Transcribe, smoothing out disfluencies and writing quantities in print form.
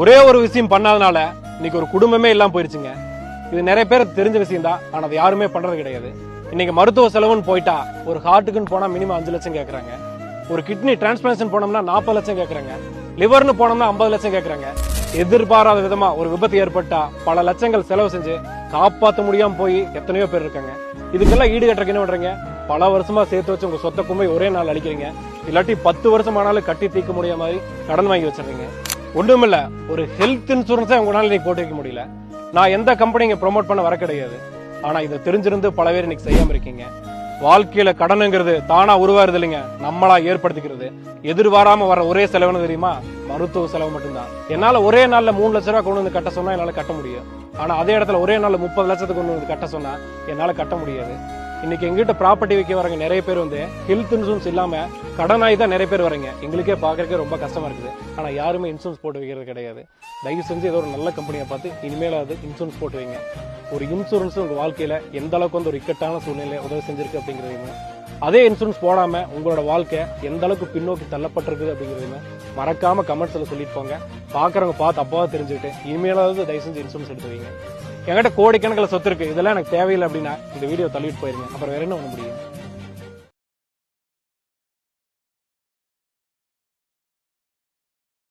ஒரே ஒரு விஷயம் பண்ணாதனால இன்னைக்கு ஒரு குடும்பமே இல்லாம போயிருச்சுங்க. இது நிறைய பேர் தெரிஞ்ச விஷயம் தான், ஆனா அது யாருமே பண்றது கிடையாது. இன்னைக்கு மருத்துவ செலவுன்னு போயிட்டா ஒரு ஹார்ட்டுக்குன்னு போனா மினிமம் 5 லட்சம் கேட்கறாங்க. ஒரு கிட்னி டிரான்ஸ்பிளான்டேஷன் போனோம்னா 40 லட்சம் கேட்கறாங்க. லிவர்னு போனோம்னா 50 லட்சம் கேட்கறாங்க. எதிர்பாராத விதமா ஒரு விபத்து ஏற்பட்டா பல லட்சங்கள் செலவு செஞ்சு காப்பாற்ற முடியாம போய் எத்தனையோ பேர் இருக்காங்க. இதுக்கெல்லாம் ஈடு கட்டுறதுக்கு என்ன பண்றீங்க? பல வருஷமா சேர்த்து வச்சு உங்க சொத்த கும்பை ஒரே நாள் அழிக்கிறீங்க. இல்லாட்டி 10 வருஷம் ஆனாலும் கட்டி தீர்க்க முடியாத மாதிரி கடன் வாங்கி வச்சிருக்கீங்க. ஒண்ணுமில்ல, ஒரு ஹெல்த் இன்சூரன்ஸை உங்களால நீங்க போட்டு வைக்க முடியல. நான் எந்த கம்பெனிங்க ப்ரொமோட் பண்ண வர கிடையாது, ஆனா இதை தெரிஞ்சிருந்து பல பேர் இன்னைக்கு செய்யாம இருக்கீங்க. வாழ்க்கையில கடனுங்கிறது தானா உருவாருது இல்லைங்க, நம்மளா ஏற்படுத்திக்கிறது. எதிர்பாராம வர ஒரே செலவுன்னு தெரியுமா? மருத்துவ செலவு மட்டும்தான். என்னால ஒரே நாள்ல 3 லட்ச ரூபாய் கொண்டு வந்து கட்ட சொன்னா என்னால கட்ட முடியும். ஆனா அதே இடத்துல ஒரே நாள்ல 30 லட்சத்துக்கு கொண்டு வந்து கட்ட சொன்னா என்னால கட்ட முடியாது. இன்னைக்கு எங்கிட்ட ப்ராப்பர்ட்டி விற்க வரங்க நிறைய பேர் வந்து ஹெல்த் இன்சூரன்ஸ் இல்லாம கடனாகி தான் நிறைய பேர் வரீங்க. எங்களுக்கே பாக்குறதுக்கே ரொம்ப கஷ்டமா இருக்குது. ஆனா யாருமே இன்சூரன்ஸ் போட்டு வைக்கிறது கிடையாது. தயவு செஞ்சு ஏதோ ஒரு நல்ல கம்பெனியை பார்த்து இனிமேலாவது இன்சூரன்ஸ் போட்டு வைங்க. ஒரு இன்சூரன்ஸ் உங்க வாழ்க்கையில எந்த அளவுக்கு வந்து ஒரு இக்கட்டான சூழ்நிலை உதவி செஞ்சிருக்கு அப்படிங்கிறதையும், அதே இன்சூரன்ஸ் போடாம உங்களோட வாழ்க்கை எந்த அளவுக்கு பின்னோக்கி தள்ளப்பட்டிருக்குது அப்படிங்கிறதையும் மறக்காம கமெண்ட்ஸ்ல சொல்லிட்டு போங்க. பாக்குறவங்க பார்த்து அப்பாவது தெரிஞ்சுக்கிட்டு இனிமேலாவது தயவு செஞ்சு இன்சூரன்ஸ் எடுத்து வைங்க. என்கிட்ட கோடிக்கணக்கில் சொத்து இருக்கு, இதெல்லாம் எனக்கு தேவையில்லை அப்படின்னா இந்த வீடியோ தள்ளிட்டு போயிருங்க. அப்புறம் வேற என்ன பண்ண முடியும்?